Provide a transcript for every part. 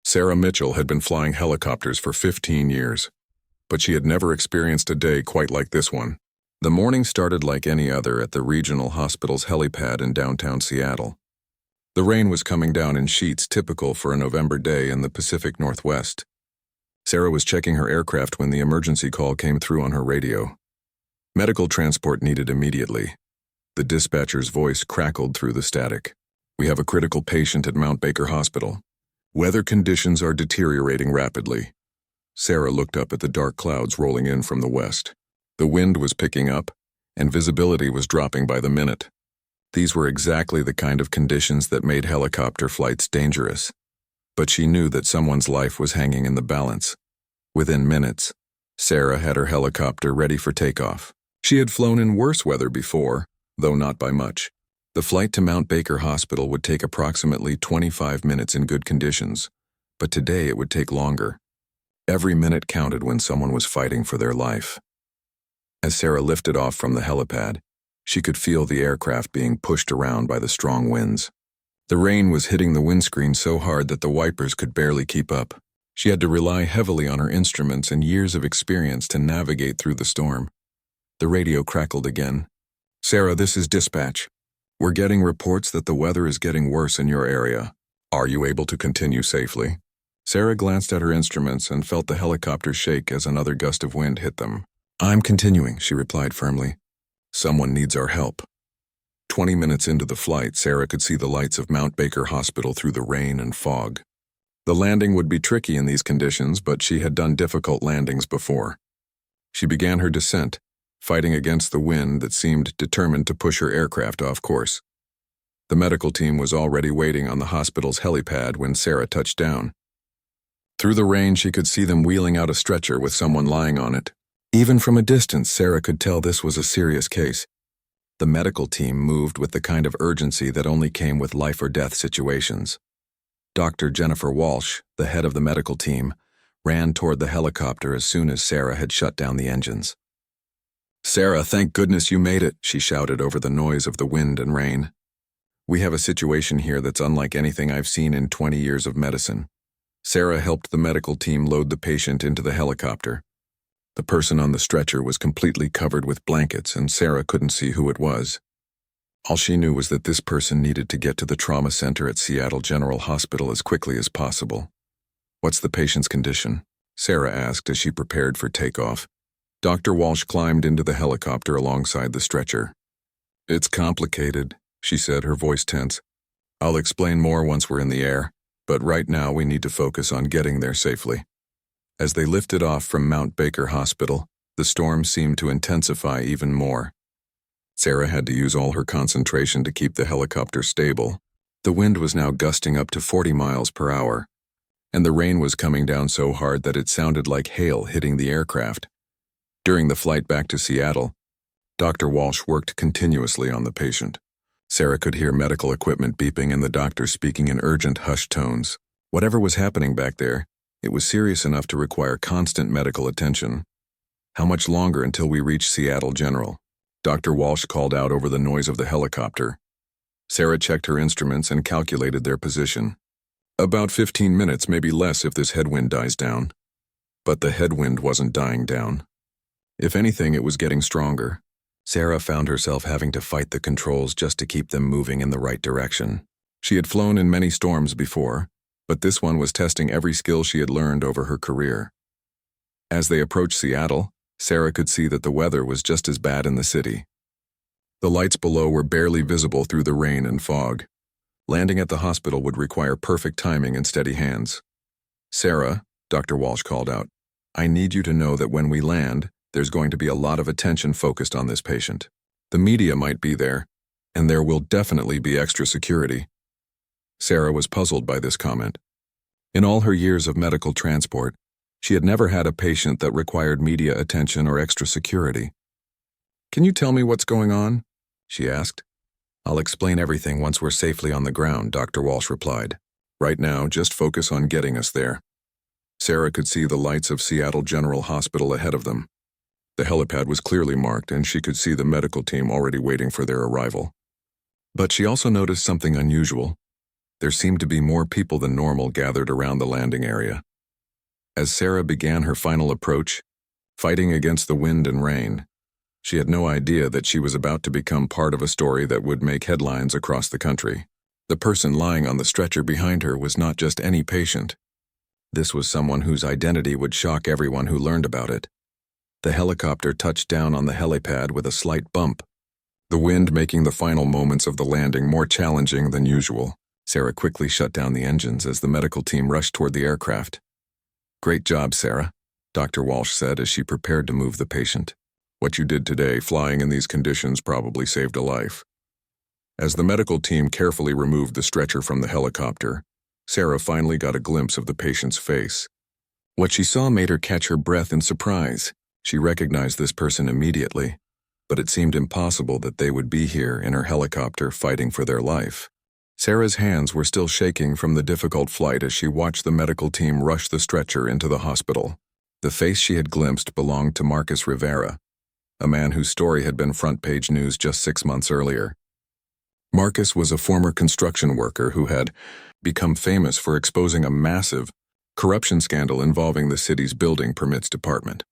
Sarah Mitchell had been flying helicopters for 15 years, but she had never experienced a day quite like this one. The morning started like any other at the regional hospital's helipad in downtown Seattle. The rain was coming down in sheets typical for a November day in the Pacific Northwest. Sarah was checking her aircraft when the emergency call came through on her radio. Medical transport needed immediately. The dispatcher's voice crackled through the static. "We have a critical patient at Mount Baker Hospital. Weather conditions are deteriorating rapidly." Sarah looked up at the dark clouds rolling in from the west. The wind was picking up, and visibility was dropping by the minute. These were exactly the kind of conditions that made helicopter flights dangerous. But she knew that someone's life was hanging in the balance. Within minutes, Sarah had her helicopter ready for takeoff. She had flown in worse weather before, though not by much. The flight to Mount Baker Hospital would take approximately 25 minutes in good conditions, but today it would take longer. Every minute counted when someone was fighting for their life. As Sarah lifted off from the helipad, she could feel the aircraft being pushed around by the strong winds. The rain was hitting the windscreen so hard that the wipers could barely keep up. She had to rely heavily on her instruments and years of experience to navigate through the storm. The radio crackled again. "Sarah, this is dispatch. We're getting reports that the weather is getting worse in your area. Are you able to continue safely?" Sarah glanced at her instruments and felt the helicopter shake as another gust of wind hit them. "I'm continuing," she replied firmly. "Someone needs our help." 20 minutes into the flight, Sarah could see the lights of Mount Baker Hospital through the rain and fog. The landing would be tricky in these conditions, but she had done difficult landings before. She began her descent, fighting against the wind that seemed determined to push her aircraft off course. The medical team was already waiting on the hospital's helipad when Sarah touched down. Through the rain, she could see them wheeling out a stretcher with someone lying on it. Even from a distance, Sarah could tell this was a serious case. The medical team moved with the kind of urgency that only came with life-or-death situations. Dr. Jennifer Walsh, the head of the medical team, ran toward the helicopter as soon as Sarah had shut down the engines. "Sarah, thank goodness you made it," she shouted over the noise of the wind and rain. "We have a situation here that's unlike anything I've seen in 20 years of medicine." Sarah helped the medical team load the patient into the helicopter. The person on the stretcher was completely covered with blankets, and Sarah couldn't see who it was. All she knew was that this person needed to get to the trauma center at Seattle General Hospital as quickly as possible. "What's the patient's condition?" Sarah asked as she prepared for takeoff. Dr. Walsh climbed into the helicopter alongside the stretcher. "It's complicated," she said, her voice tense. "I'll explain more once we're in the air, but right now we need to focus on getting there safely." As they lifted off from Mount Baker Hospital, the storm seemed to intensify even more. Sarah had to use all her concentration to keep the helicopter stable. The wind was now gusting up to 40 miles per hour, and the rain was coming down so hard that it sounded like hail hitting the aircraft. During the flight back to Seattle, Dr. Walsh worked continuously on the patient. Sarah could hear medical equipment beeping and the doctor speaking in urgent, hushed tones. Whatever was happening back there, it was serious enough to require constant medical attention. "How much longer until we reach Seattle General?" Dr. Walsh called out over the noise of the helicopter. Sarah checked her instruments and calculated their position. "About 15 minutes, maybe less if this headwind dies down." But the headwind wasn't dying down. If anything, it was getting stronger. Sarah found herself having to fight the controls just to keep them moving in the right direction. She had flown in many storms before, but this one was testing every skill she had learned over her career. As they approached Seattle, Sarah could see that the weather was just as bad in the city. The lights below were barely visible through the rain and fog. Landing at the hospital would require perfect timing and steady hands. "Sarah," Dr. Walsh called out, "I need you to know that when we land, there's going to be a lot of attention focused on this patient. The media might be there, and there will definitely be extra security." Sarah was puzzled by this comment. In all her years of medical transport, she had never had a patient that required media attention or extra security. "Can you tell me what's going on?" she asked. "I'll explain everything once we're safely on the ground," Dr. Walsh replied. "Right now, just focus on getting us there." Sarah could see the lights of Seattle General Hospital ahead of them. The helipad was clearly marked, and she could see the medical team already waiting for their arrival. But she also noticed something unusual. There seemed to be more people than normal gathered around the landing area. As Sarah began her final approach, fighting against the wind and rain, she had no idea that she was about to become part of a story that would make headlines across the country. The person lying on the stretcher behind her was not just any patient. This was someone whose identity would shock everyone who learned about it. The helicopter touched down on the helipad with a slight bump, the wind making the final moments of the landing more challenging than usual. Sarah quickly shut down the engines as the medical team rushed toward the aircraft. "Great job, Sarah," Dr. Walsh said as she prepared to move the patient. "What you did today, flying in these conditions, probably saved a life." As the medical team carefully removed the stretcher from the helicopter, Sarah finally got a glimpse of the patient's face. What she saw made her catch her breath in surprise. She recognized this person immediately, but it seemed impossible that they would be here in her helicopter fighting for their life. Sarah's hands were still shaking from the difficult flight as she watched the medical team rush the stretcher into the hospital. The face she had glimpsed belonged to Marcus Rivera, a man whose story had been front-page news just 6 months earlier. Marcus was a former construction worker who had become famous for exposing a massive corruption scandal involving the city's building permits department.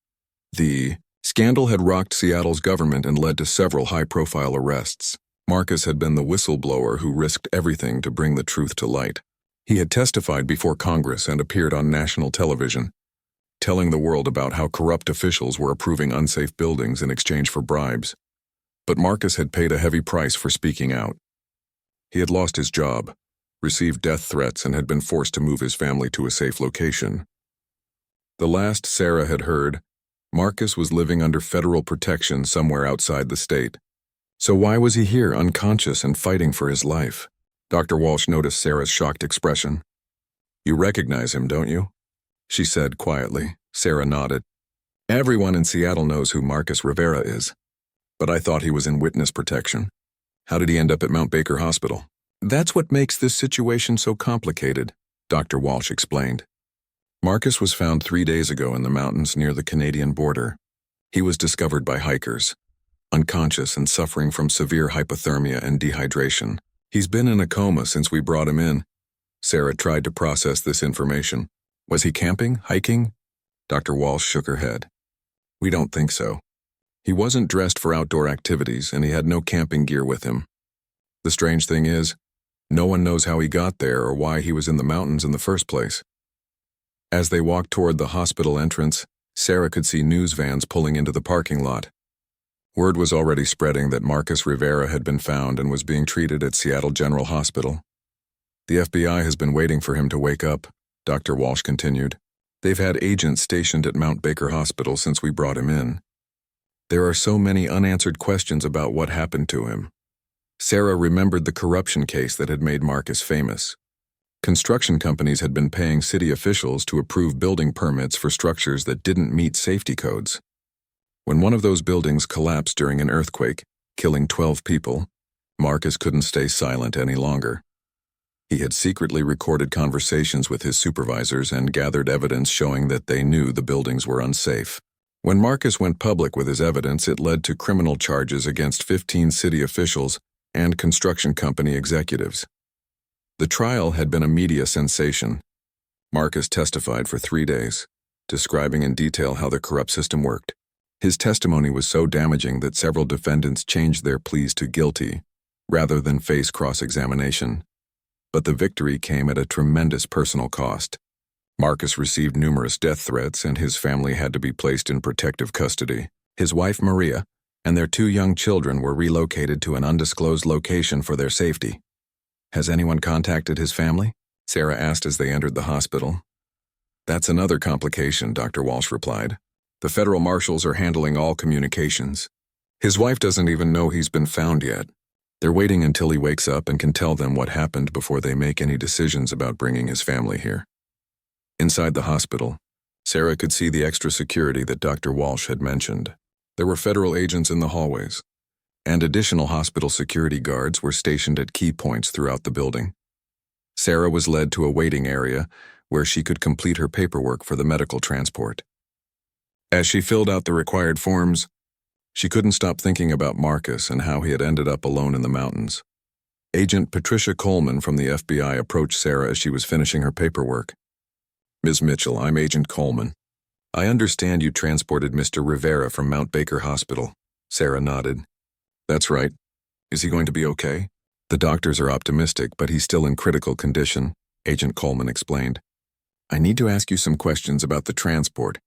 The scandal had rocked Seattle's government and led to several high-profile arrests. Marcus had been the whistleblower who risked everything to bring the truth to light. He had testified before Congress and appeared on national television, telling the world about how corrupt officials were approving unsafe buildings in exchange for bribes. But Marcus had paid a heavy price for speaking out. He had lost his job, received death threats, and had been forced to move his family to a safe location. The last Sarah had heard, Marcus was living under federal protection somewhere outside the state. So why was he here, unconscious and fighting for his life? Dr. Walsh noticed Sarah's shocked expression. "You recognize him, don't you?" she said quietly. Sarah nodded. "Everyone in Seattle knows who Marcus Rivera is. But I thought he was in witness protection. How did he end up at Mount Baker Hospital?" "That's what makes this situation so complicated," Dr. Walsh explained. Marcus was found 3 days ago in the mountains near the Canadian border. He was discovered by hikers, unconscious and suffering from severe hypothermia and dehydration. "He's been in a coma since we brought him in." Sarah tried to process this information. "Was he camping, hiking?" Dr. Walsh shook her head. "We don't think so. He wasn't dressed for outdoor activities, and he had no camping gear with him. The strange thing is, no one knows how he got there or why he was in the mountains in the first place." As they walked toward the hospital entrance, Sarah could see news vans pulling into the parking lot. Word was already spreading that Marcus Rivera had been found and was being treated at Seattle General Hospital. "The FBI has been waiting for him to wake up," Dr. Walsh continued. "They've had agents stationed at Mount Baker Hospital since we brought him in. There are so many unanswered questions about what happened to him." Sarah remembered the corruption case that had made Marcus famous. Construction companies had been paying city officials to approve building permits for structures that didn't meet safety codes. When one of those buildings collapsed during an earthquake, killing 12 people, Marcus couldn't stay silent any longer. He had secretly recorded conversations with his supervisors and gathered evidence showing that they knew the buildings were unsafe. When Marcus went public with his evidence, it led to criminal charges against 15 city officials and construction company executives. The trial had been a media sensation. Marcus testified for 3 days, describing in detail how the corrupt system worked. His testimony was so damaging that several defendants changed their pleas to guilty, rather than face cross-examination. But the victory came at a tremendous personal cost. Marcus received numerous death threats, and his family had to be placed in protective custody. His wife, Maria, and their 2 young children were relocated to an undisclosed location for their safety. "Has anyone contacted his family?" Sarah asked as they entered the hospital. "That's another complication," Dr. Walsh replied. "The federal marshals are handling all communications. His wife doesn't even know he's been found yet. They're waiting until he wakes up and can tell them what happened before they make any decisions about bringing his family here." Inside the hospital, Sarah could see the extra security that Dr. Walsh had mentioned. There were federal agents in the hallways, and additional hospital security guards were stationed at key points throughout the building. Sarah was led to a waiting area where she could complete her paperwork for the medical transport. As she filled out the required forms, she couldn't stop thinking about Marcus and how he had ended up alone in the mountains. Agent Patricia Coleman from the FBI approached Sarah as she was finishing her paperwork. Ms. Mitchell, I'm Agent Coleman. I understand you transported Mr. Rivera from Mount Baker Hospital. Sarah nodded. That's right. Is he going to be okay? The doctors are optimistic, but he's still in critical condition, Agent Coleman explained. I need to ask you some questions about the transport.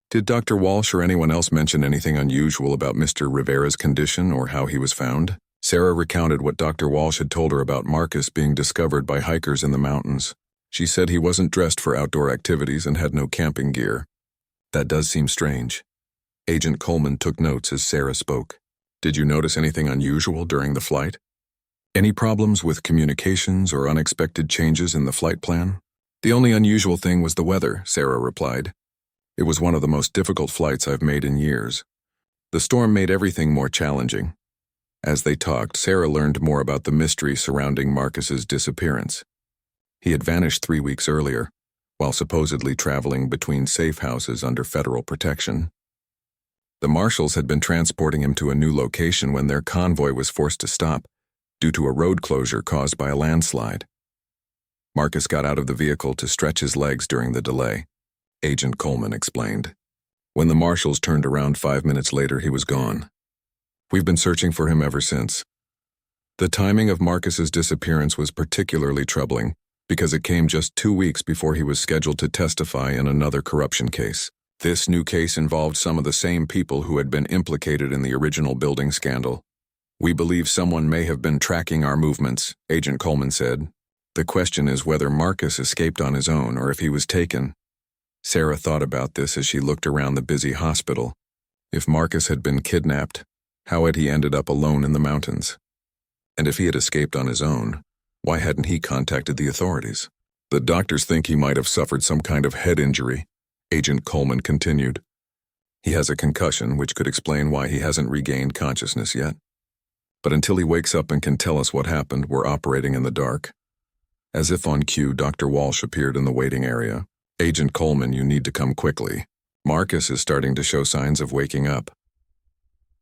Did Dr. Walsh or anyone else mention anything unusual about Mr. Rivera's condition or how he was found? Sarah recounted what Dr. Walsh had told her about Marcus being discovered by hikers in the mountains. She said he wasn't dressed for outdoor activities and had no camping gear. That does seem strange. Agent Coleman took notes as Sarah spoke. Did you notice anything unusual during the flight? Any problems with communications or unexpected changes in the flight plan? The only unusual thing was the weather, Sarah replied. It was one of the most difficult flights I've made in years. The storm made everything more challenging. As they talked, Sarah learned more about the mystery surrounding Marcus's disappearance. He had vanished 3 weeks earlier, while supposedly traveling between safe houses under federal protection. The marshals had been transporting him to a new location when their convoy was forced to stop due to a road closure caused by a landslide. Marcus got out of the vehicle to stretch his legs during the delay, Agent Coleman explained. When the marshals turned around 5 minutes later, he was gone. We've been searching for him ever since. The timing of Marcus's disappearance was particularly troubling because it came just 2 weeks before he was scheduled to testify in another corruption case. This new case involved some of the same people who had been implicated in the original building scandal. We believe someone may have been tracking our movements, Agent Coleman said. The question is whether Marcus escaped on his own or if he was taken. Sarah thought about this as she looked around the busy hospital. If Marcus had been kidnapped, how had he ended up alone in the mountains? And if he had escaped on his own, why hadn't he contacted the authorities? The doctors think he might have suffered some kind of head injury, Agent Coleman continued. He has a concussion, which could explain why he hasn't regained consciousness yet. But until he wakes up and can tell us what happened, we're operating in the dark. As if on cue, Dr. Walsh appeared in the waiting area. Agent Coleman, you need to come quickly. Marcus is starting to show signs of waking up.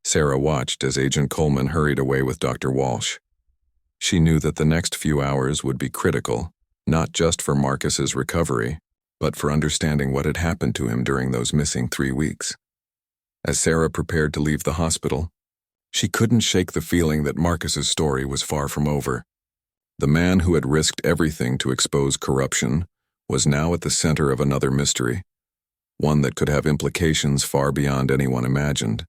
Sarah watched as Agent Coleman hurried away with Dr. Walsh. She knew that the next few hours would be critical, not just for Marcus's recovery, but for understanding what had happened to him during those missing 3 weeks. As Sarah prepared to leave the hospital, she couldn't shake the feeling that Marcus's story was far from over. The man who had risked everything to expose corruption was now at the center of another mystery, one that could have implications far beyond anyone imagined.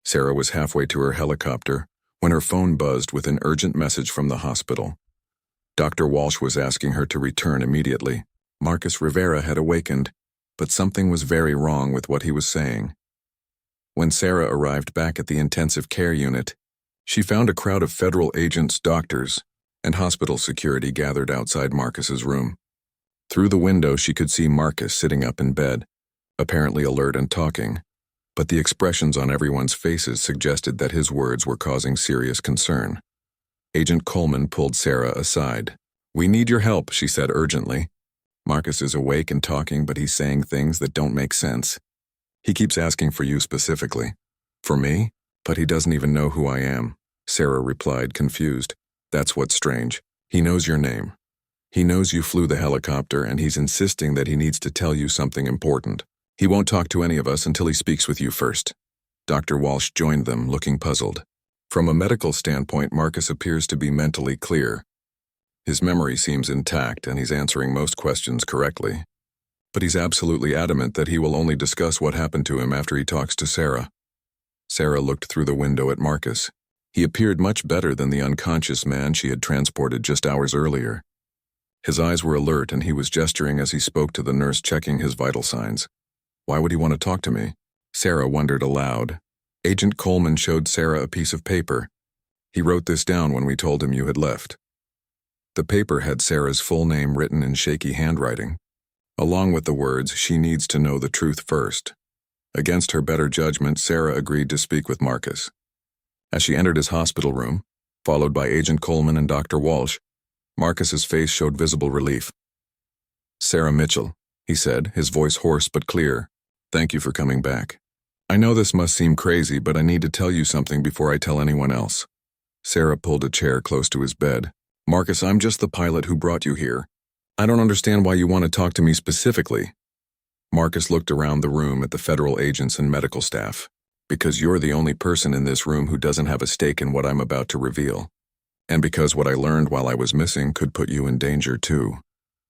Sarah was halfway to her helicopter when her phone buzzed with an urgent message from the hospital. Dr. Walsh was asking her to return immediately. Marcus Rivera had awakened, but something was very wrong with what he was saying. When Sarah arrived back at the intensive care unit, she found a crowd of federal agents, doctors, and hospital security gathered outside Marcus's room. Through the window, she could see Marcus sitting up in bed, apparently alert and talking, but the expressions on everyone's faces suggested that his words were causing serious concern. Agent Coleman pulled Sarah aside. We need your help, she said urgently. Marcus is awake and talking, but he's saying things that don't make sense. He keeps asking for you specifically. For me? But he doesn't even know who I am, Sarah replied, confused. That's what's strange. He knows your name. He knows you flew the helicopter, and he's insisting that he needs to tell you something important. He won't talk to any of us until he speaks with you first. Dr. Walsh joined them, looking puzzled. From a medical standpoint, Marcus appears to be mentally clear. His memory seems intact, and he's answering most questions correctly. But he's absolutely adamant that he will only discuss what happened to him after he talks to Sarah. Sarah looked through the window at Marcus. He appeared much better than the unconscious man she had transported just hours earlier. His eyes were alert, and he was gesturing as he spoke to the nurse checking his vital signs. Why would he want to talk to me? Sarah wondered aloud. Agent Coleman showed Sarah a piece of paper. He wrote this down when we told him you had left. The paper had Sarah's full name written in shaky handwriting, along with the words, she needs to know the truth first. Against her better judgment, Sarah agreed to speak with Marcus. As she entered his hospital room, followed by Agent Coleman and Dr. Walsh, Marcus's face showed visible relief. Sarah Mitchell, he said, his voice hoarse but clear. Thank you for coming back. I know this must seem crazy, but I need to tell you something before I tell anyone else. Sarah pulled a chair close to his bed. Marcus, I'm just the pilot who brought you here. I don't understand why you want to talk to me specifically. Marcus looked around the room at the federal agents and medical staff. Because you're the only person in this room who doesn't have a stake in what I'm about to reveal. And because what I learned while I was missing could put you in danger too.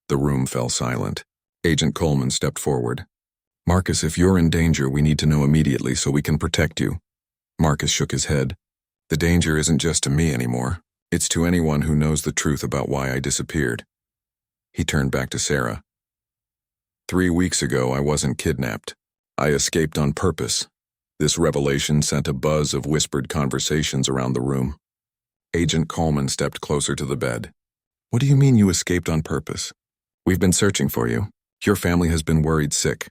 The room fell silent. Agent Coleman stepped forward. Marcus, if you're in danger, we need to know immediately so we can protect you. Marcus shook his head. The danger isn't just to me anymore. It's to anyone who knows the truth about why I disappeared. He turned back to Sarah. 3 weeks ago, I wasn't kidnapped. I escaped on purpose. This revelation sent a buzz of whispered conversations around the room. Agent Coleman stepped closer to the bed. What do you mean you escaped on purpose? We've been searching for you. Your family has been worried sick.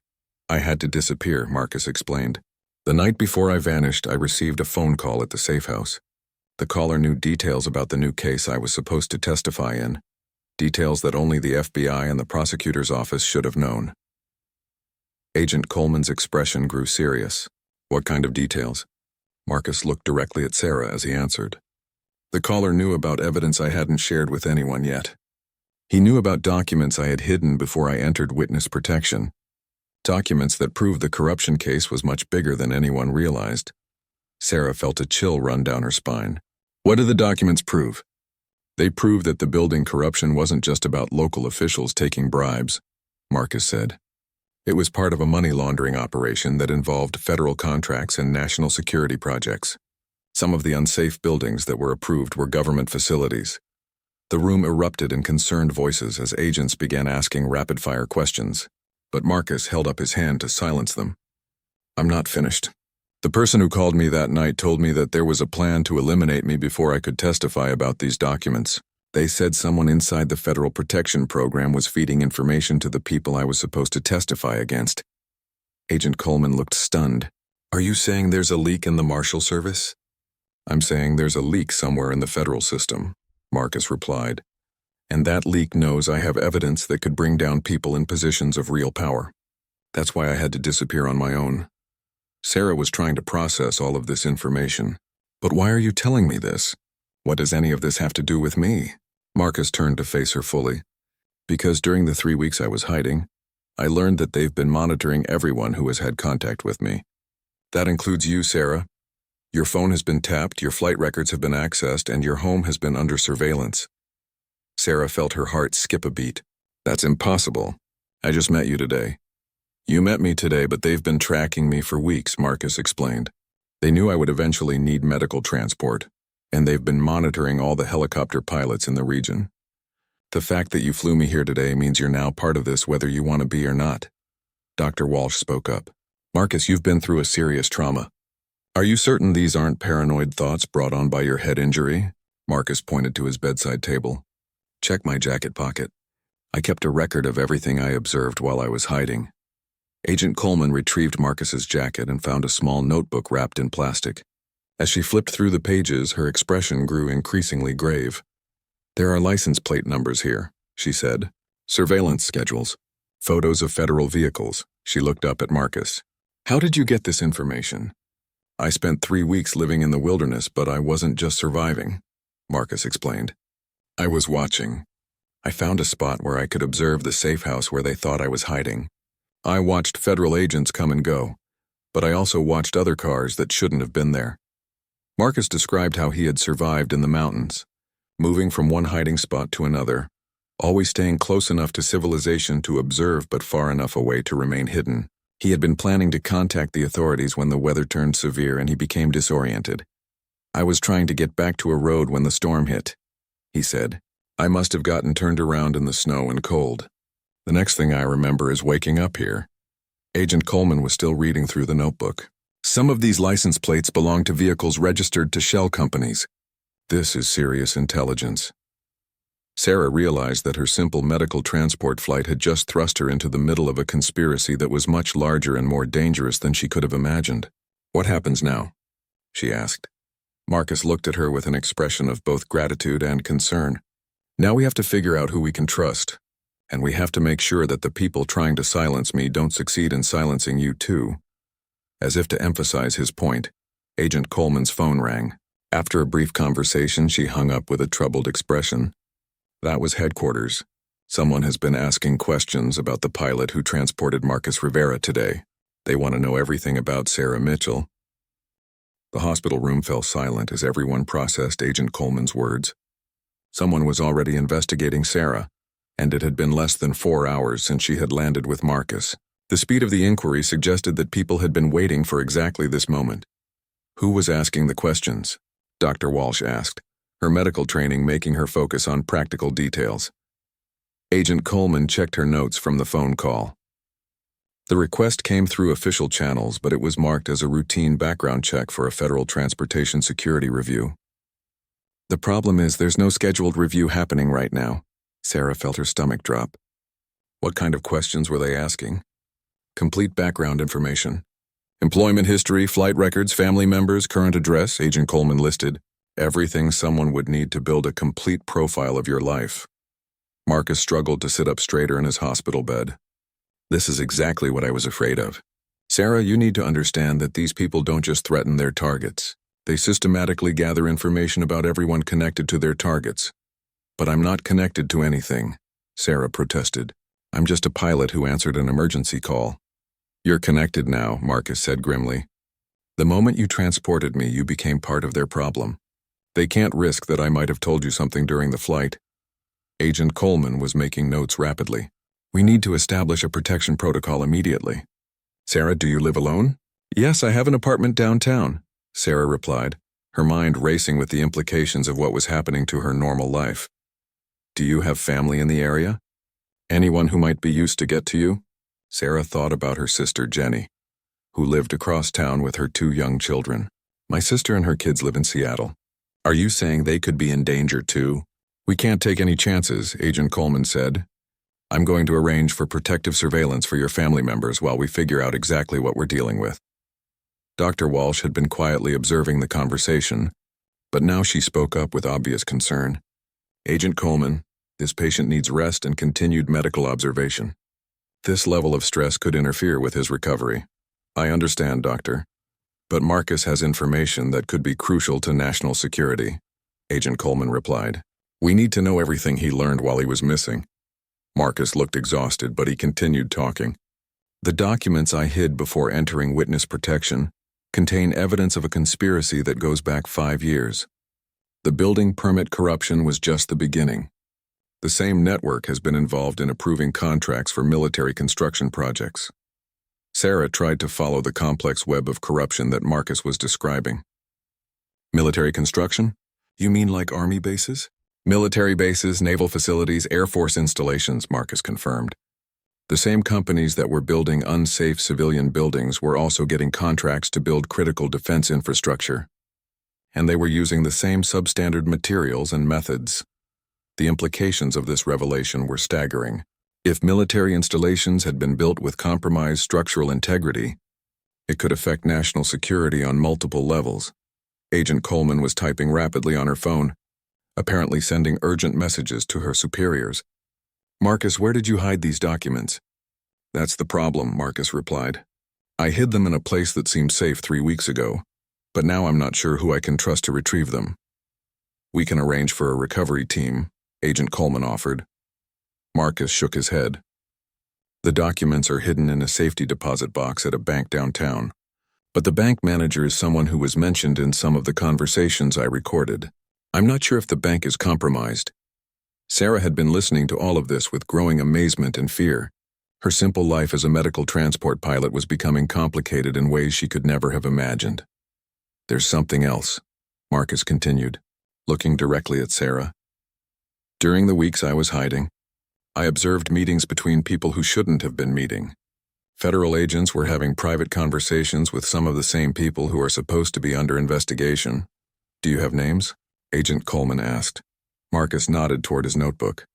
I had to disappear, Marcus explained. The night before I vanished, I received a phone call at the safe house. The caller knew details about the new case I was supposed to testify in. Details that only the FBI and the prosecutor's office should have known. Agent Coleman's expression grew serious. What kind of details? Marcus looked directly at Sarah as he answered. The caller knew about evidence I hadn't shared with anyone yet. He knew about documents I had hidden before I entered witness protection. Documents that proved the corruption case was much bigger than anyone realized. Sarah felt a chill run down her spine. What did the documents prove? They proved that the building corruption wasn't just about local officials taking bribes, Marcus said. It was part of a money laundering operation that involved federal contracts and national security projects. Some of the unsafe buildings that were approved were government facilities. The room erupted in concerned voices as agents began asking rapid-fire questions, but Marcus held up his hand to silence them. I'm not finished. The person who called me that night told me that there was a plan to eliminate me before I could testify about these documents. They said someone inside the Federal Protection Program was feeding information to the people I was supposed to testify against. Agent Coleman looked stunned. Are you saying there's a leak in the Marshal Service? I'm saying there's a leak somewhere in the federal system, Marcus replied. And that leak knows I have evidence that could bring down people in positions of real power. That's why I had to disappear on my own. Sarah was trying to process all of this information. But why are you telling me this? What does any of this have to do with me? Marcus turned to face her fully. Because during the 3 weeks I was hiding, I learned that they've been monitoring everyone who has had contact with me. That includes you, Sarah. Your phone has been tapped, your flight records have been accessed, and your home has been under surveillance. Sarah felt her heart skip a beat. That's impossible. I just met you today. You met me today, but they've been tracking me for weeks, Marcus explained. They knew I would eventually need medical transport, and they've been monitoring all the helicopter pilots in the region. The fact that you flew me here today means you're now part of this whether you want to be or not. Dr. Walsh spoke up. Marcus, you've been through a serious trauma. Are you certain these aren't paranoid thoughts brought on by your head injury? Marcus pointed to his bedside table. Check my jacket pocket. I kept a record of everything I observed while I was hiding. Agent Coleman retrieved Marcus's jacket and found a small notebook wrapped in plastic. As she flipped through the pages, her expression grew increasingly grave. There are license plate numbers here, she said. Surveillance schedules. Photos of federal vehicles. She looked up at Marcus. How did you get this information? I spent 3 weeks living in the wilderness, but I wasn't just surviving, Marcus explained. I was watching. I found a spot where I could observe the safe house where they thought I was hiding. I watched federal agents come and go, but I also watched other cars that shouldn't have been there. Marcus described how he had survived in the mountains, moving from one hiding spot to another, always staying close enough to civilization to observe but far enough away to remain hidden. He had been planning to contact the authorities when the weather turned severe and he became disoriented. I was trying to get back to a road when the storm hit, he said. I must have gotten turned around in the snow and cold. The next thing I remember is waking up here. Agent Coleman was still reading through the notebook. Some of these license plates belong to vehicles registered to shell companies. This is serious intelligence. Sarah realized that her simple medical transport flight had just thrust her into the middle of a conspiracy that was much larger and more dangerous than she could have imagined. What happens now? She asked. Marcus looked at her with an expression of both gratitude and concern. Now we have to figure out who we can trust, and we have to make sure that the people trying to silence me don't succeed in silencing you too. As if to emphasize his point, Agent Coleman's phone rang. After a brief conversation, she hung up with a troubled expression. That was headquarters. Someone has been asking questions about the pilot who transported Marcus Rivera today. They want to know everything about Sarah Mitchell. The hospital room fell silent as everyone processed Agent Coleman's words. Someone was already investigating Sarah, and it had been less than 4 hours since she had landed with Marcus. The speed of the inquiry suggested that people had been waiting for exactly this moment. Who was asking the questions? Dr. Walsh asked, her medical training making her focus on practical details. Agent Coleman checked her notes from the phone call. The request came through official channels, but it was marked as a routine background check for a federal transportation security review. The problem is there's no scheduled review happening right now. Sarah felt her stomach drop. What kind of questions were they asking? Complete background information. Employment history, flight records, family members, current address, Agent Coleman listed. Everything someone would need to build a complete profile of your life. Marcus struggled to sit up straighter in his hospital bed. This is exactly what I was afraid of. Sarah, you need to understand that these people don't just threaten their targets. They systematically gather information about everyone connected to their targets. But I'm not connected to anything, Sarah protested. I'm just a pilot who answered an emergency call. You're connected now, Marcus said grimly. The moment you transported me, you became part of their problem. They can't risk that I might have told you something during the flight. Agent Coleman was making notes rapidly. We need to establish a protection protocol immediately. Sarah, do you live alone? Yes, I have an apartment downtown, Sarah replied, her mind racing with the implications of what was happening to her normal life. Do you have family in the area? Anyone who might be used to get to you? Sarah thought about her sister Jenny, who lived across town with her 2 young children. My sister and her kids live in Seattle. Are you saying they could be in danger too? We can't take any chances, Agent Coleman said. I'm going to arrange for protective surveillance for your family members while we figure out exactly what we're dealing with. Dr. Walsh had been quietly observing the conversation, but now she spoke up with obvious concern. Agent Coleman, this patient needs rest and continued medical observation. This level of stress could interfere with his recovery. I understand, Doctor. But Marcus has information that could be crucial to national security, Agent Coleman replied. We need to know everything he learned while he was missing. Marcus looked exhausted, but he continued talking. The documents I hid before entering witness protection contain evidence of a conspiracy that goes back 5 years. The building permit corruption was just the beginning. The same network has been involved in approving contracts for military construction projects. Sarah tried to follow the complex web of corruption that Marcus was describing. Military construction? You mean like army bases? Military bases, naval facilities, Air Force installations, Marcus confirmed. The same companies that were building unsafe civilian buildings were also getting contracts to build critical defense infrastructure. And they were using the same substandard materials and methods. The implications of this revelation were staggering. If military installations had been built with compromised structural integrity, it could affect national security on multiple levels. Agent Coleman was typing rapidly on her phone, apparently sending urgent messages to her superiors. Marcus, where did you hide these documents? That's the problem, Marcus replied. I hid them in a place that seemed safe 3 weeks ago, but now I'm not sure who I can trust to retrieve them. We can arrange for a recovery team, Agent Coleman offered. Marcus shook his head. The documents are hidden in a safety deposit box at a bank downtown, but the bank manager is someone who was mentioned in some of the conversations I recorded. I'm not sure if the bank is compromised. Sarah had been listening to all of this with growing amazement and fear. Her simple life as a medical transport pilot was becoming complicated in ways she could never have imagined. There's something else, Marcus continued, looking directly at Sarah. During the weeks I was hiding, I observed meetings between people who shouldn't have been meeting. Federal agents were having private conversations with some of the same people who are supposed to be under investigation. Do you have names? Agent Coleman asked. Marcus nodded toward his notebook.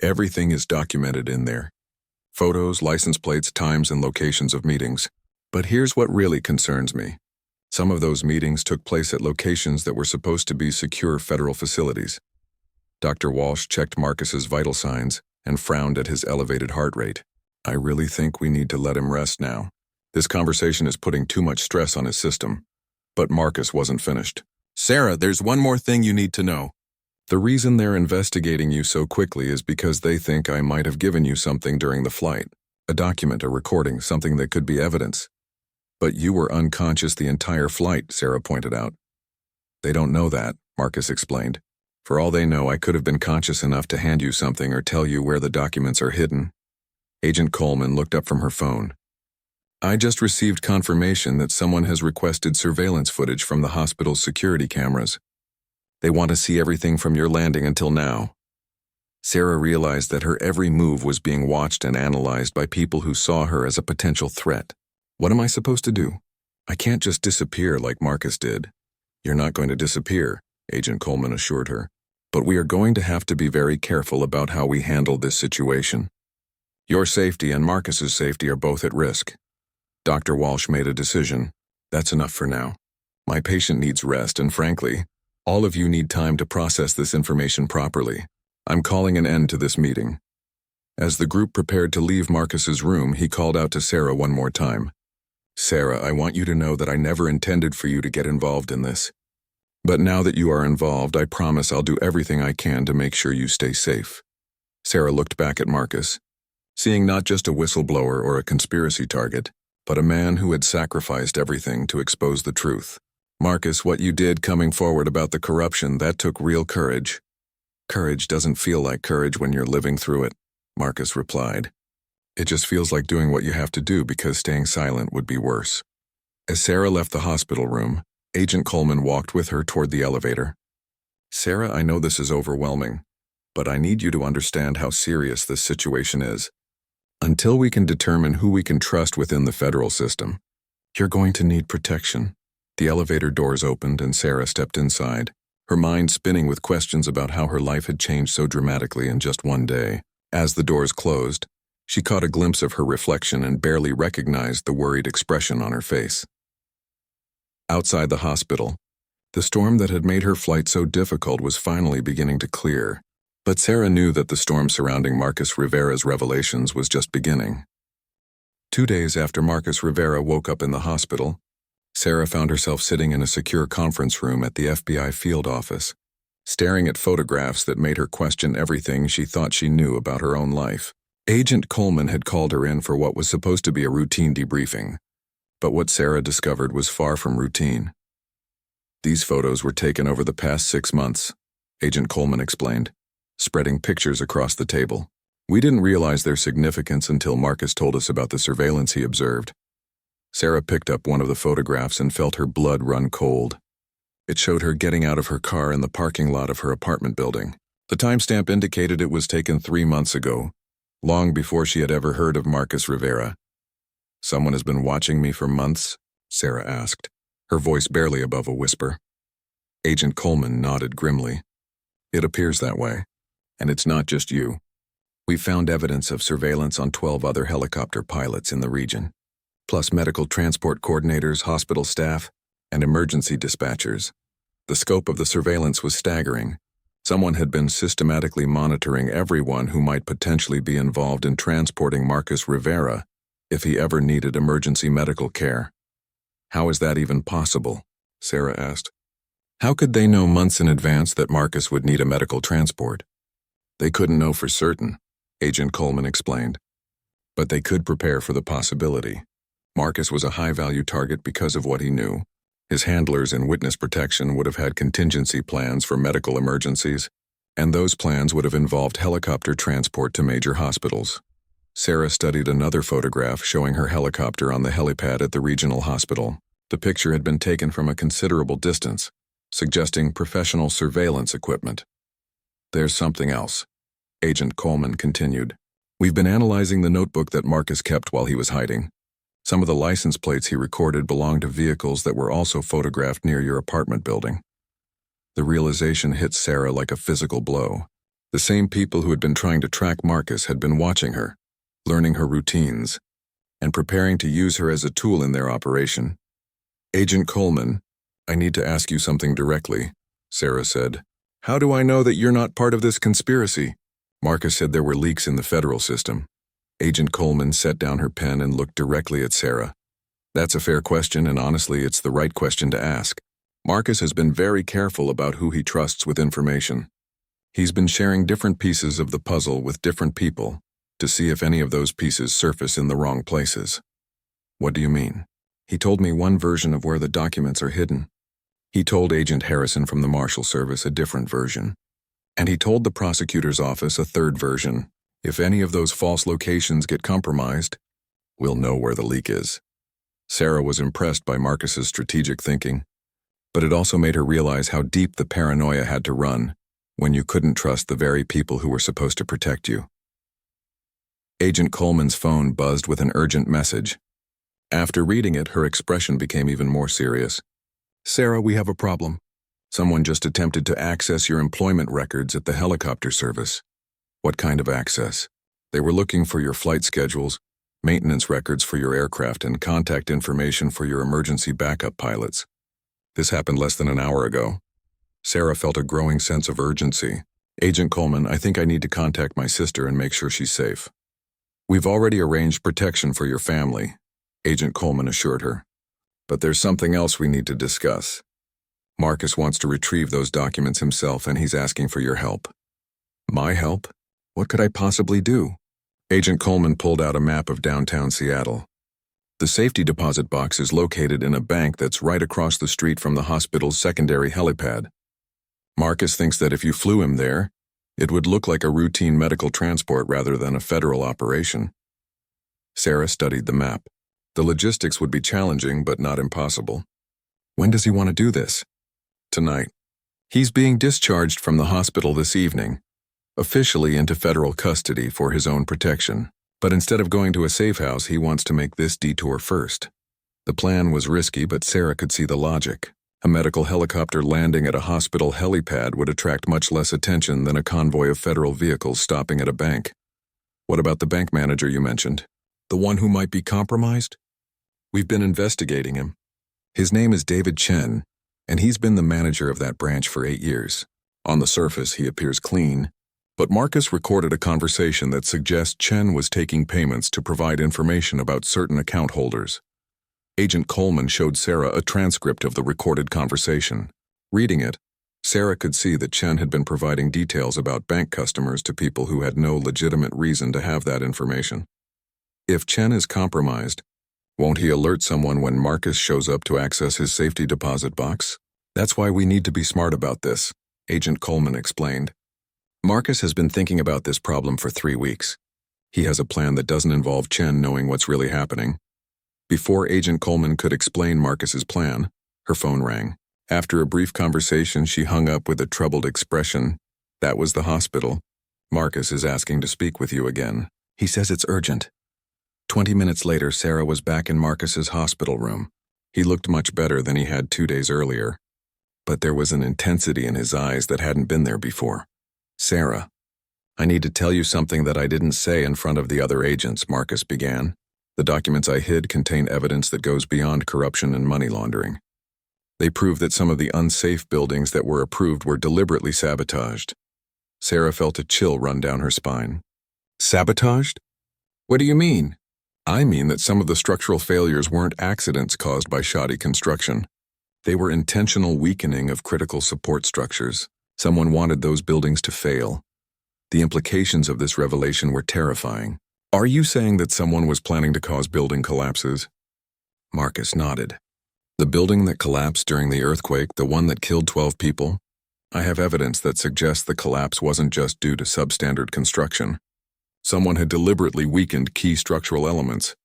Everything is documented in there. Photos, license plates, times, and locations of meetings. But here's what really concerns me. Some of those meetings took place at locations that were supposed to be secure federal facilities. Dr. Walsh checked Marcus's vital signs and frowned at his elevated heart rate. I really think we need to let him rest now. This conversation is putting too much stress on his system. But Marcus wasn't finished. Sarah, there's one more thing you need to know. The reason they're investigating you so quickly is because they think I might have given you something during the flight. A document, a recording, something that could be evidence. But you were unconscious the entire flight, Sarah pointed out. They don't know that, Marcus explained. For all they know, I could have been conscious enough to hand you something or tell you where the documents are hidden. Agent Coleman looked up from her phone. I just received confirmation that someone has requested surveillance footage from the hospital's security cameras. They want to see everything from your landing until now. Sarah realized that her every move was being watched and analyzed by people who saw her as a potential threat. What am I supposed to do? I can't just disappear like Marcus did. You're not going to disappear, Agent Coleman assured her. But we are going to have to be very careful about how we handle this situation. Your safety and Marcus's safety are both at risk. Dr. Walsh made a decision. That's enough for now. My patient needs rest, and frankly, all of you need time to process this information properly. I'm calling an end to this meeting. As the group prepared to leave Marcus's room, he called out to Sarah one more time. Sarah, I want you to know that I never intended for you to get involved in this. But now that you are involved, I promise I'll do everything I can to make sure you stay safe. Sarah looked back at Marcus, seeing not just a whistleblower or a conspiracy target, but a man who had sacrificed everything to expose the truth. Marcus, what you did coming forward about the corruption, that took real courage. Courage doesn't feel like courage when you're living through it, Marcus replied. It just feels like doing what you have to do because staying silent would be worse. As Sarah left the hospital room, Agent Coleman walked with her toward the elevator. Sarah, I know this is overwhelming, but I need you to understand how serious this situation is. Until we can determine who we can trust within the federal system, you're going to need protection. The elevator doors opened and Sarah stepped inside, her mind spinning with questions about how her life had changed so dramatically in just one day. As the doors closed, she caught a glimpse of her reflection and barely recognized the worried expression on her face. Outside the hospital, the storm that had made her flight so difficult was finally beginning to clear. But Sarah knew that the storm surrounding Marcus Rivera's revelations was just beginning. 2 days after Marcus Rivera woke up in the hospital, Sarah found herself sitting in a secure conference room at the FBI field office, staring at photographs that made her question everything she thought she knew about her own life. Agent Coleman had called her in for what was supposed to be a routine debriefing, but what Sarah discovered was far from routine. These photos were taken over the past 6 months, Agent Coleman explained, spreading pictures across the table. We didn't realize their significance until Marcus told us about the surveillance he observed. Sarah picked up one of the photographs and felt her blood run cold. It showed her getting out of her car in the parking lot of her apartment building. The timestamp indicated it was taken 3 months ago, long before she had ever heard of Marcus Rivera. Someone has been watching me for months? Sarah asked, her voice barely above a whisper. Agent Coleman nodded grimly. It appears that way, and it's not just you. We found evidence of surveillance on 12 other helicopter pilots in the region, plus medical transport coordinators, hospital staff, and emergency dispatchers. The scope of the surveillance was staggering. Someone had been systematically monitoring everyone who might potentially be involved in transporting Marcus Rivera if he ever needed emergency medical care. How is that even possible? Sarah asked. How could they know months in advance that Marcus would need a medical transport? They couldn't know for certain, Agent Coleman explained. But they could prepare for the possibility. Marcus was a high-value target because of what he knew. His handlers in witness protection would have had contingency plans for medical emergencies, and those plans would have involved helicopter transport to major hospitals. Sarah studied another photograph showing her helicopter on the helipad at the regional hospital. The picture had been taken from a considerable distance, suggesting professional surveillance equipment. There's something else, Agent Coleman continued. We've been analyzing the notebook that Marcus kept while he was hiding. Some of the license plates he recorded belonged to vehicles that were also photographed near your apartment building. The realization hit Sarah like a physical blow. The same people who had been trying to track Marcus had been watching her, learning her routines, and preparing to use her as a tool in their operation. Agent Coleman, I need to ask you something directly, Sarah said. How do I know that you're not part of this conspiracy? Marcus said there were leaks in the federal system. Agent Coleman set down her pen and looked directly at Sarah. That's a fair question, and honestly, it's the right question to ask. Marcus has been very careful about who he trusts with information. He's been sharing different pieces of the puzzle with different people to see if any of those pieces surface in the wrong places. What do you mean? He told me one version of where the documents are hidden. He told Agent Harrison from the Marshal Service a different version. And he told the prosecutor's office a third version. If any of those false locations get compromised, we'll know where the leak is. Sarah was impressed by Marcus's strategic thinking, but it also made her realize how deep the paranoia had to run when you couldn't trust the very people who were supposed to protect you. Agent Coleman's phone buzzed with an urgent message. After reading it, her expression became even more serious. "Sarah, we have a problem. Someone just attempted to access your employment records at the helicopter service." "What kind of access?" "They were looking for your flight schedules, maintenance records for your aircraft, and contact information for your emergency backup pilots. This happened less than an hour ago." Sarah felt a growing sense of urgency. "Agent Coleman, I think I need to contact my sister and make sure she's safe." "We've already arranged protection for your family," Agent Coleman assured her. "But there's something else we need to discuss. Marcus wants to retrieve those documents himself, and he's asking for your help." "My help? What could I possibly do?" Agent Coleman pulled out a map of downtown Seattle. "The safety deposit box is located in a bank that's right across the street from the hospital's secondary helipad. Marcus thinks that if you flew him there, it would look like a routine medical transport rather than a federal operation." Sarah studied the map. The logistics would be challenging, but not impossible. "When does he want to do this?" "Tonight. He's being discharged from the hospital this evening, officially into federal custody for his own protection. But instead of going to a safe house, he wants to make this detour first." The plan was risky, but Sarah could see the logic. A medical helicopter landing at a hospital helipad would attract much less attention than a convoy of federal vehicles stopping at a bank. "What about the bank manager you mentioned? The one who might be compromised?" "We've been investigating him. His name is David Chen, and he's been the manager of that branch for 8 years. On the surface, he appears clean, but Marcus recorded a conversation that suggests Chen was taking payments to provide information about certain account holders. Agent Coleman showed Sarah a transcript of the recorded conversation. Reading it, Sarah could see that Chen had been providing details about bank customers to people who had no legitimate reason to have that information. If Chen is compromised, won't he alert someone when Marcus shows up to access his safety deposit box? "That's why we need to be smart about this," Agent Coleman explained. "Marcus has been thinking about this problem for 3 weeks. He has a plan that doesn't involve Chen knowing what's really happening." Before Agent Coleman could explain Marcus's plan, her phone rang. After a brief conversation, she hung up with a troubled expression. "That was the hospital. Marcus is asking to speak with you again. He says it's urgent." 20 minutes later, Sarah was back in Marcus's hospital room. He looked much better than he had 2 days earlier, but there was an intensity in his eyes that hadn't been there before. "Sarah, I need to tell you something that I didn't say in front of the other agents," Marcus began. "The documents I hid contain evidence that goes beyond corruption and money laundering. They prove that some of the unsafe buildings that were approved were deliberately sabotaged." Sarah felt a chill run down her spine. "Sabotaged? What do you mean?" "I mean that some of the structural failures weren't accidents caused by shoddy construction. They were intentional weakening of critical support structures. Someone wanted those buildings to fail. The implications of this revelation were terrifying." "Are you saying that someone was planning to cause building collapses?" Marcus nodded. "The building that collapsed during the earthquake, the one that killed 12 people? I have evidence that suggests the collapse wasn't just due to substandard construction. Someone had deliberately weakened key structural elements."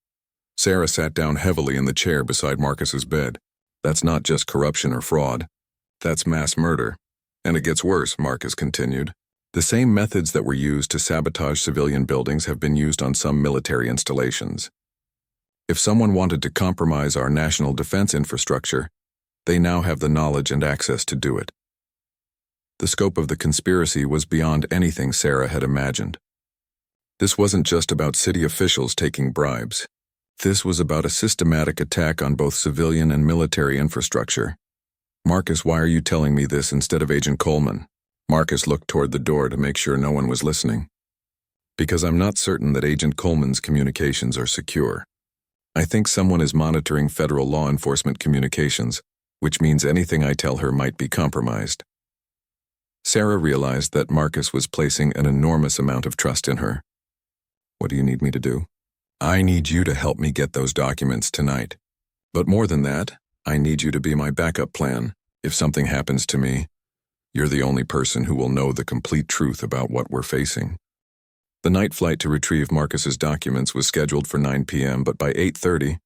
Sarah sat down heavily in the chair beside Marcus's bed. "That's not just corruption or fraud. That's mass murder. And it gets worse," Marcus continued. "The same methods that were used to sabotage civilian buildings have been used on some military installations. If someone wanted to compromise our national defense infrastructure, they now have the knowledge and access to do it." The scope of the conspiracy was beyond anything Sarah had imagined. This wasn't just about city officials taking bribes. This was about a systematic attack on both civilian and military infrastructure. "Marcus, why are you telling me this instead of Agent Coleman?" Marcus looked toward the door to make sure no one was listening. "Because I'm not certain that Agent Coleman's communications are secure. I think someone is monitoring federal law enforcement communications, which means anything I tell her might be compromised. Sarah realized that Marcus was placing an enormous amount of trust in her. What do you need me to do? I need you to help me get those documents tonight. But more than that, I need you to be my backup plan. If something happens to me, you're the only person who will know the complete truth about what we're facing. The night flight to retrieve Marcus's documents was scheduled for 9 p.m., but by 8:30,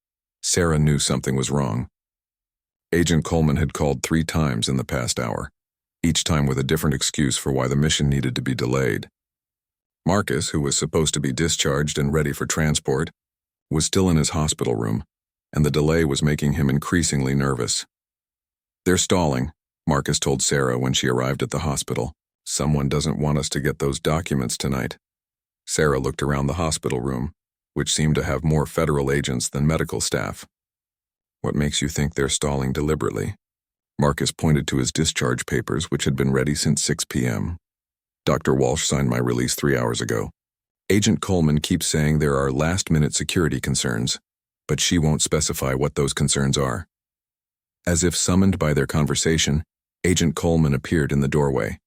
Sarah knew something was wrong. Agent Coleman had called 3 times in the past hour, each time with a different excuse for why the mission needed to be delayed. Marcus, who was supposed to be discharged and ready for transport, was still in his hospital room, and the delay was making him increasingly nervous. "They're stalling," Marcus told Sarah when she arrived at the hospital. "Someone doesn't want us to get those documents tonight." Sarah looked around the hospital room, which seemed to have more federal agents than medical staff. "What makes you think they're stalling deliberately?" Marcus pointed to his discharge papers, which had been ready since 6 p.m. "Dr. Walsh signed my release 3 hours ago. Agent Coleman keeps saying there are last-minute security concerns, but she won't specify what those concerns are." As if summoned by their conversation, Agent Coleman appeared in the doorway.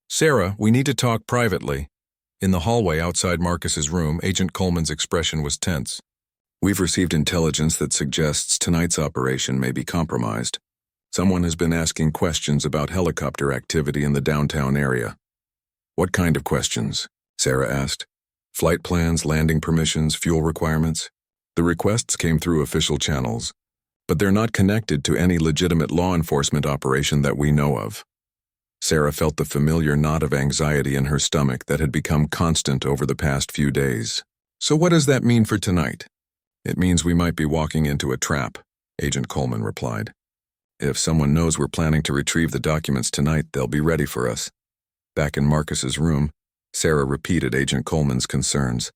"Sarah, we need to talk privately." In the hallway outside Marcus's room, Agent Coleman's expression was tense. "We've received intelligence that suggests tonight's operation may be compromised. Someone has been asking questions about helicopter activity in the downtown area." "What kind of questions?" Sarah asked. "Flight plans, landing permissions, fuel requirements?" "The requests came through official channels, but they're not connected to any legitimate law enforcement operation that we know of." Sarah felt the familiar knot of anxiety in her stomach that had become constant over the past few days. "So what does that mean for tonight?" "It means we might be walking into a trap," Agent Coleman replied. "If someone knows we're planning to retrieve the documents tonight, they'll be ready for us." Back in Marcus's room, Sarah repeated Agent Coleman's concerns.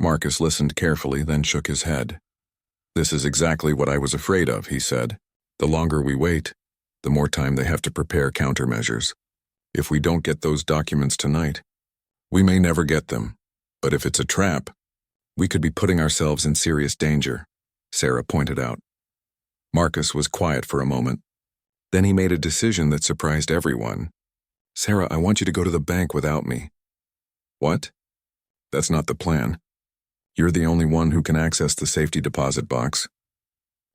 Marcus listened carefully, then shook his head. "This is exactly what I was afraid of," he said. "The longer we wait, the more time they have to prepare countermeasures. If we don't get those documents tonight, we may never get them. But if it's a trap, we could be putting ourselves in serious danger," Sarah pointed out. Marcus was quiet for a moment. Then he made a decision that surprised everyone. "Sarah, I want you to go to the bank without me." "What?" "That's not the plan. You're the only one who can access the safety deposit box."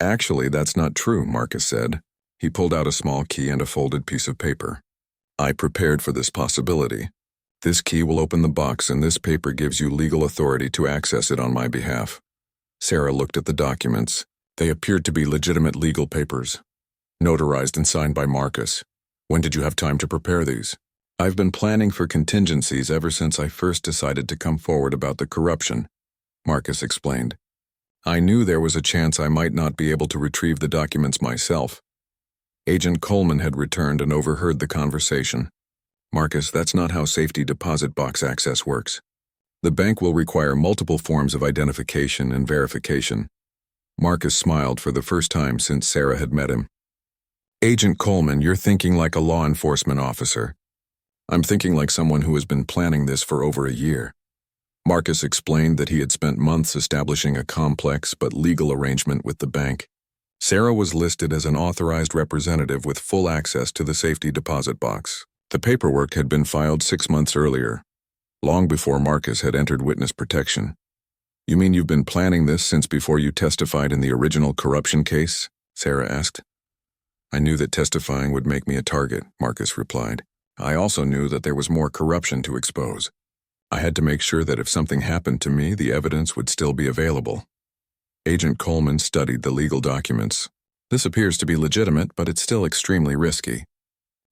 "Actually, that's not true," Marcus said. He pulled out a small key and a folded piece of paper. "I prepared for this possibility. This key will open the box, and this paper gives you legal authority to access it on my behalf." Sarah looked at the documents. They appeared to be legitimate legal papers, notarized and signed by Marcus. "When did you have time to prepare these?" "I've been planning for contingencies ever since I first decided to come forward about the corruption," Marcus explained. "I knew there was a chance I might not be able to retrieve the documents myself." Agent Coleman had returned and overheard the conversation. "Marcus, that's not how safety deposit box access works. The bank will require multiple forms of identification and verification." Marcus smiled for the first time since Sarah had met him. "Agent Coleman, you're thinking like a law enforcement officer." "I'm thinking like someone who has been planning this for over a year." Marcus explained that he had spent months establishing a complex but legal arrangement with the bank. Sarah was listed as an authorized representative with full access to the safety deposit box. The paperwork had been filed 6 months earlier, long before Marcus had entered witness protection. "You mean you've been planning this since before you testified in the original corruption case?" Sarah asked. "I knew that testifying would make me a target," Marcus replied. "I also knew that there was more corruption to expose. I had to make sure that if something happened to me, the evidence would still be available." Agent Coleman studied the legal documents. "This appears to be legitimate, but it's still extremely risky.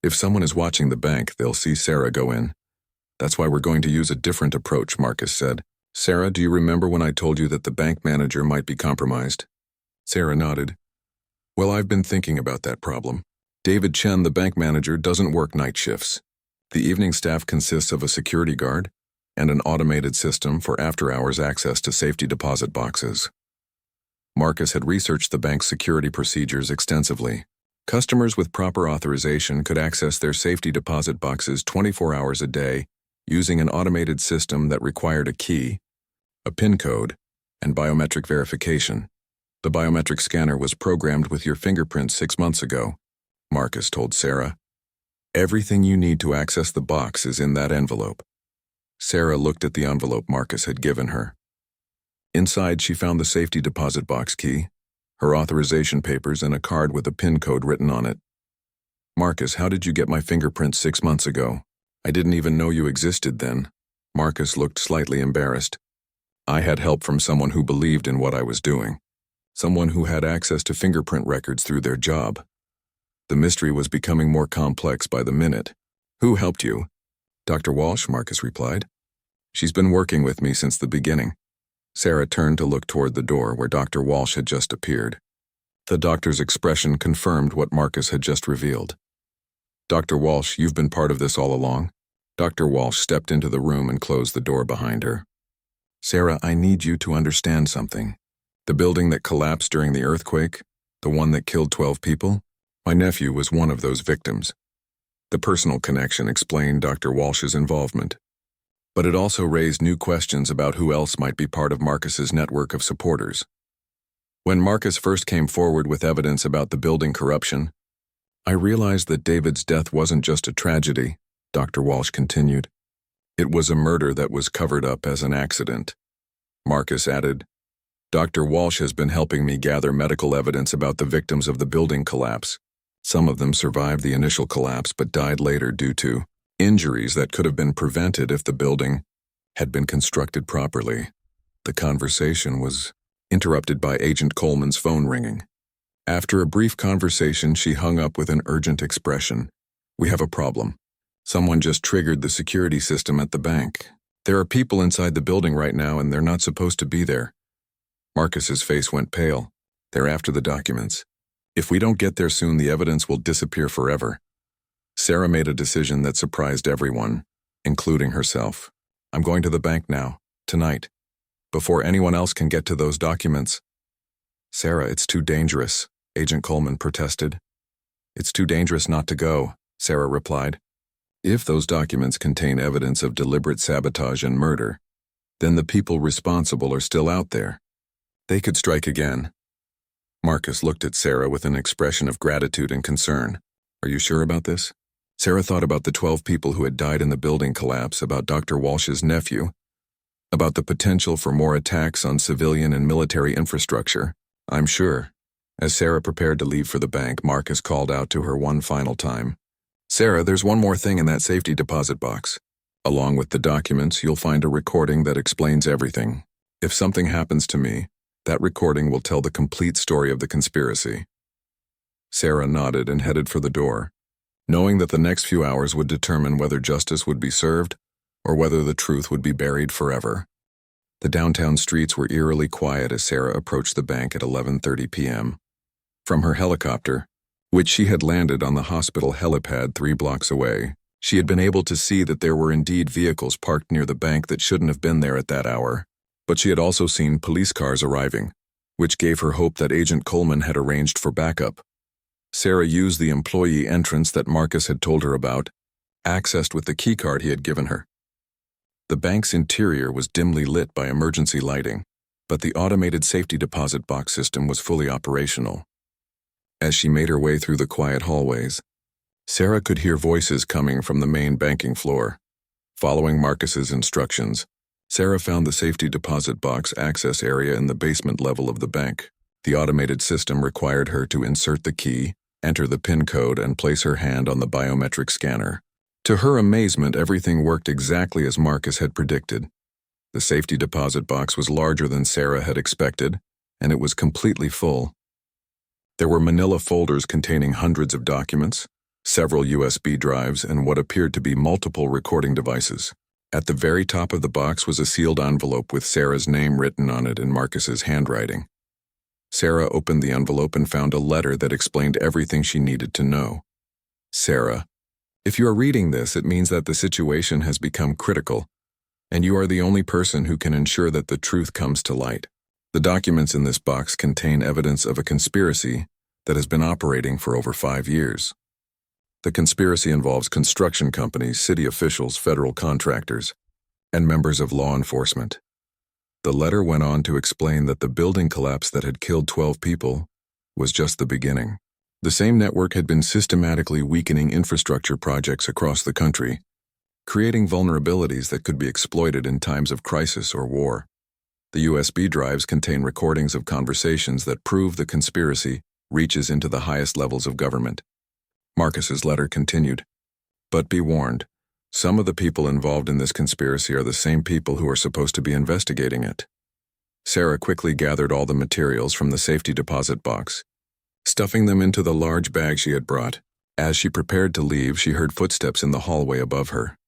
If someone is watching the bank, they'll see Sarah go in. That's why we're going to use a different approach," Marcus said. "Sarah, do you remember when I told you that the bank manager might be compromised?" Sarah nodded. "Well, I've been thinking about that problem. David Chen, the bank manager, doesn't work night shifts. The evening staff consists of a security guard and an automated system for after-hours access to safety deposit boxes." Marcus had researched the bank's security procedures extensively. Customers with proper authorization could access their safety deposit boxes 24 hours a day using an automated system that required a key, a PIN code, and biometric verification. The biometric scanner was programmed with your fingerprints 6 months ago, Marcus told Sarah. Everything you need to access the box is in that envelope. Sarah looked at the envelope Marcus had given her. Inside, she found the safety deposit box key, her authorization papers, and a card with a PIN code written on it. Marcus, how did you get my fingerprints 6 months ago? I didn't even know you existed then. Marcus looked slightly embarrassed. I had help from someone who believed in what I was doing. Someone who had access to fingerprint records through their job. The mystery was becoming more complex by the minute. Who helped you? Dr. Walsh, Marcus replied. She's been working with me since the beginning. Sarah turned to look toward the door where Dr. Walsh had just appeared. The doctor's expression confirmed what Marcus had just revealed. Dr. Walsh, you've been part of this all along? Dr. Walsh stepped into the room and closed the door behind her. Sarah, I need you to understand something. The building that collapsed during the earthquake, the one that killed 12 people, my nephew was one of those victims. The personal connection explained Dr. Walsh's involvement. But it also raised new questions about who else might be part of Marcus's network of supporters. When Marcus first came forward with evidence about the building corruption, I realized that David's death wasn't just a tragedy, Dr. Walsh continued. It was a murder that was covered up as an accident. Marcus added, Dr. Walsh has been helping me gather medical evidence about the victims of the building collapse. Some of them survived the initial collapse but died later due to injuries that could have been prevented if the building had been constructed properly. The conversation was interrupted by Agent Coleman's phone ringing. After a brief conversation, she hung up with an urgent expression. We have a problem. Someone just triggered the security system at the bank. There are people inside the building right now and they're not supposed to be there. Marcus's face went pale. They're after the documents. If we don't get there soon, the evidence will disappear forever. Sarah made a decision that surprised everyone, including herself. I'm going to the bank now, tonight, before anyone else can get to those documents. Sarah, it's too dangerous, Agent Coleman protested. It's too dangerous not to go, Sarah replied. If those documents contain evidence of deliberate sabotage and murder, then the people responsible are still out there. They could strike again. Marcus looked at Sarah with an expression of gratitude and concern. Are you sure about this? Sarah thought about the 12 people who had died in the building collapse, about Dr. Walsh's nephew, about the potential for more attacks on civilian and military infrastructure. I'm sure. As Sarah prepared to leave for the bank, Marcus called out to her one final time. Sarah, there's one more thing in that safety deposit box. Along with the documents, you'll find a recording that explains everything. If something happens to me, that recording will tell the complete story of the conspiracy. Sarah nodded and headed for the door, knowing that the next few hours would determine whether justice would be served or whether the truth would be buried forever. The downtown streets were eerily quiet as Sarah approached the bank at 11:30 p.m. From her helicopter, which she had landed on the hospital helipad 3 blocks away, she had been able to see that there were indeed vehicles parked near the bank that shouldn't have been there at that hour. But she had also seen police cars arriving, which gave her hope that Agent Coleman had arranged for backup. Sarah used the employee entrance that Marcus had told her about, accessed with the keycard he had given her. The bank's interior was dimly lit by emergency lighting, but the automated safety deposit box system was fully operational. As she made her way through the quiet hallways, Sarah could hear voices coming from the main banking floor. Following Marcus's instructions, Sarah found the safety deposit box access area in the basement level of the bank. The automated system required her to insert the key, enter the PIN code, and place her hand on the biometric scanner. To her amazement, everything worked exactly as Marcus had predicted. The safety deposit box was larger than Sarah had expected, and it was completely full. There were manila folders containing hundreds of documents, several USB drives, and what appeared to be multiple recording devices. At the very top of the box was a sealed envelope with Sarah's name written on it in Marcus's handwriting. Sarah opened the envelope and found a letter that explained everything she needed to know. Sarah, if you are reading this, it means that the situation has become critical, and you are the only person who can ensure that the truth comes to light. The documents in this box contain evidence of a conspiracy that has been operating for over 5 years. The conspiracy involves construction companies, city officials, federal contractors, and members of law enforcement. The letter went on to explain that the building collapse that had killed 12 people was just the beginning. The same network had been systematically weakening infrastructure projects across the country, creating vulnerabilities that could be exploited in times of crisis or war. The USB drives contain recordings of conversations that prove the conspiracy reaches into the highest levels of government. Marcus's letter continued. But be warned, some of the people involved in this conspiracy are the same people who are supposed to be investigating it. Sarah quickly gathered all the materials from the safety deposit box, stuffing them into the large bag she had brought. As she prepared to leave, she heard footsteps in the hallway above her.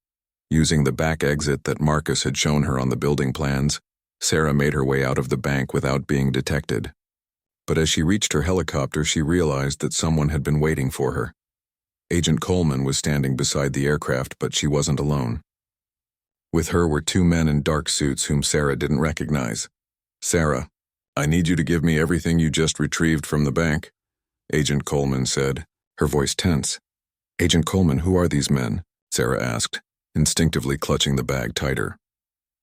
Using the back exit that Marcus had shown her on the building plans, Sarah made her way out of the bank without being detected. But as she reached her helicopter, she realized that someone had been waiting for her. Agent Coleman was standing beside the aircraft, but she wasn't alone. With her were two men in dark suits whom Sarah didn't recognize. "Sarah, I need you to give me everything you just retrieved from the bank," Agent Coleman said, her voice tense. "Agent Coleman, who are these men?" Sarah asked, instinctively clutching the bag tighter.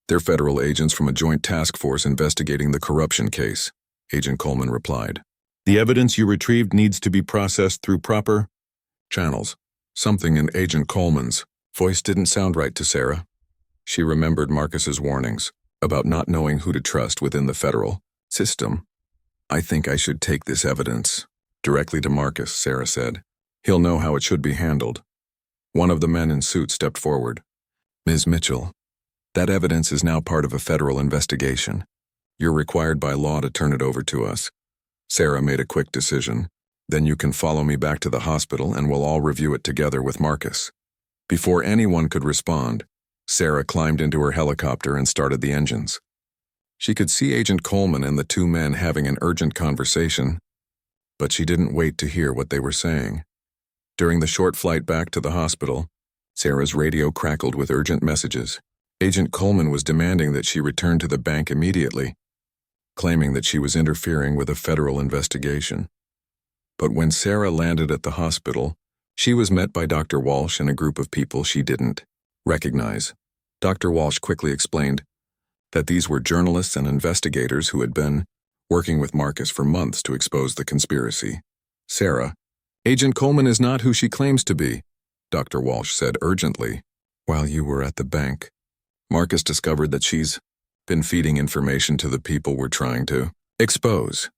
"They're federal agents from a joint task force investigating the corruption case," Agent Coleman replied. "The evidence you retrieved needs to be processed through proper channels." Something in Agent Coleman's voice didn't sound right to Sarah. She remembered Marcus's warnings about not knowing who to trust within the federal system. "I think I should take this evidence directly to Marcus," Sarah said. "He'll know how it should be handled." One of the men in suit stepped forward. "Ms. Mitchell, that evidence is now part of a federal investigation. You're required by law to turn it over to us." Sarah made a quick decision. "Then you can follow me back to the hospital and we'll all review it together with Marcus." Before anyone could respond, Sarah climbed into her helicopter and started the engines. She could see Agent Coleman and the two men having an urgent conversation, but she didn't wait to hear what they were saying. During the short flight back to the hospital, Sarah's radio crackled with urgent messages. Agent Coleman was demanding that she return to the bank immediately, claiming that she was interfering with a federal investigation. But when Sarah landed at the hospital, she was met by Dr. Walsh and a group of people she didn't recognize. Dr. Walsh quickly explained that these were journalists and investigators who had been working with Marcus for months to expose the conspiracy. "Sarah, Agent Coleman is not who she claims to be," Dr. Walsh said urgently. "While you were at the bank, Marcus discovered that she's been feeding information to the people we're trying to expose."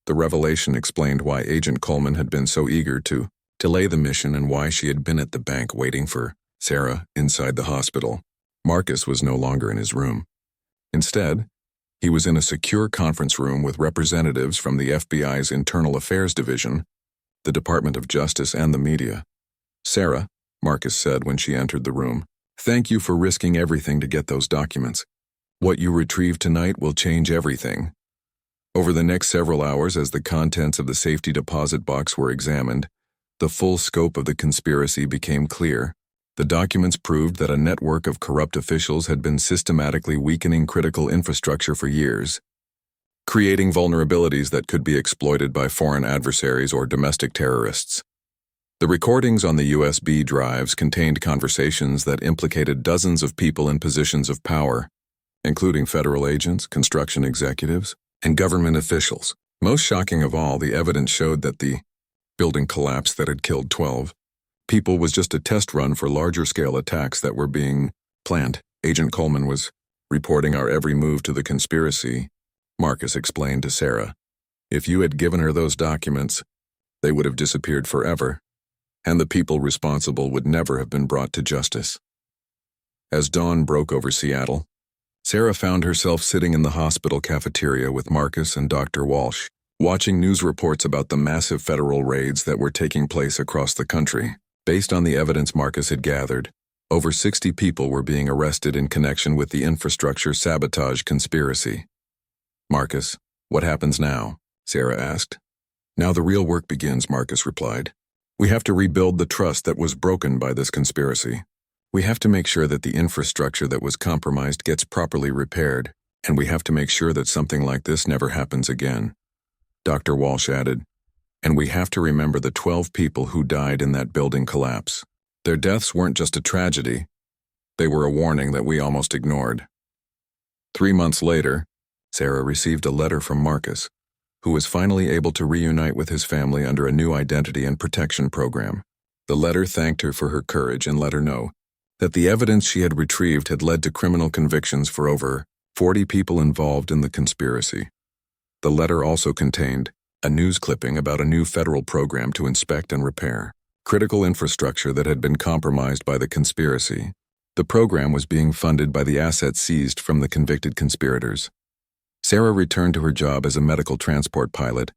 The revelation explained why Agent Coleman had been so eager to delay the mission and why she had been at the bank waiting for Sarah inside the hospital. Marcus was no longer in his room. Instead, he was in a secure conference room with representatives from the FBI's Internal Affairs Division, the Department of Justice, and the media. "Sarah," Marcus said when she entered the room, "thank you for risking everything to get those documents. What you retrieved tonight will change everything." Over the next several hours, as the contents of the safety deposit box were examined, the full scope of the conspiracy became clear. The documents proved that a network of corrupt officials had been systematically weakening critical infrastructure for years, creating vulnerabilities that could be exploited by foreign adversaries or domestic terrorists. The recordings on the USB drives contained conversations that implicated dozens of people in positions of power, including federal agents, construction executives, and government officials. Most shocking of all, the evidence showed that the building collapse that had killed 12 people was just a test run for larger-scale attacks that were being planned. Agent Coleman was reporting our every move to the conspiracy, Marcus explained to Sarah. "If you had given her those documents, they would have disappeared forever, and the people responsible would never have been brought to justice." As dawn broke over Seattle, Sarah found herself sitting in the hospital cafeteria with Marcus and Dr. Walsh, watching news reports about the massive federal raids that were taking place across the country. Based on the evidence Marcus had gathered, over 60 people were being arrested in connection with the infrastructure sabotage conspiracy. "Marcus, what happens now?" Sarah asked. "Now the real work begins," Marcus replied. "We have to rebuild the trust that was broken by this conspiracy. We have to make sure that the infrastructure that was compromised gets properly repaired, and we have to make sure that something like this never happens again." Dr. Walsh added, "And we have to remember the 12 people who died in that building collapse. Their deaths weren't just a tragedy, they were a warning that we almost ignored." 3 months later, Sarah received a letter from Marcus, who was finally able to reunite with his family under a new identity and protection program. The letter thanked her for her courage and let her know that the evidence she had retrieved had led to criminal convictions for over 40 people involved in the conspiracy. The letter also contained a news clipping about a new federal program to inspect and repair critical infrastructure that had been compromised by the conspiracy. The program was being funded by the assets seized from the convicted conspirators. Sarah returned to her job as a medical transport pilot,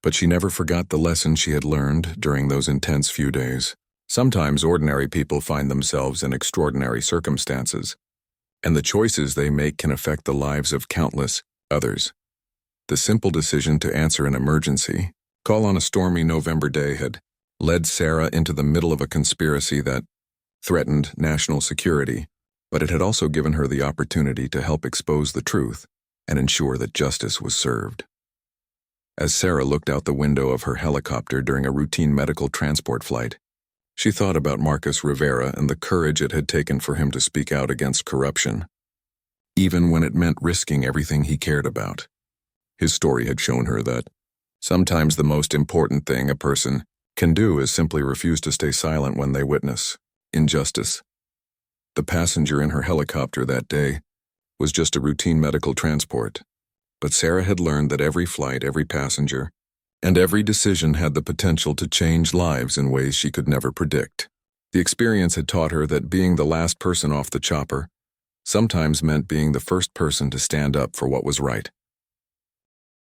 but she never forgot the lesson she had learned during those intense few days. Sometimes ordinary people find themselves in extraordinary circumstances, and the choices they make can affect the lives of countless others. The simple decision to answer an emergency call on a stormy November day had led Sarah into the middle of a conspiracy that threatened national security, but it had also given her the opportunity to help expose the truth and ensure that justice was served. As Sarah looked out the window of her helicopter during a routine medical transport flight, she thought about Marcus Rivera and the courage it had taken for him to speak out against corruption, even when it meant risking everything he cared about. His story had shown her that sometimes the most important thing a person can do is simply refuse to stay silent when they witness injustice. The passenger in her helicopter that day was just a routine medical transport, but Sarah had learned that every flight, every passenger, and every decision had the potential to change lives in ways she could never predict. The experience had taught her that being the last person off the chopper sometimes meant being the first person to stand up for what was right.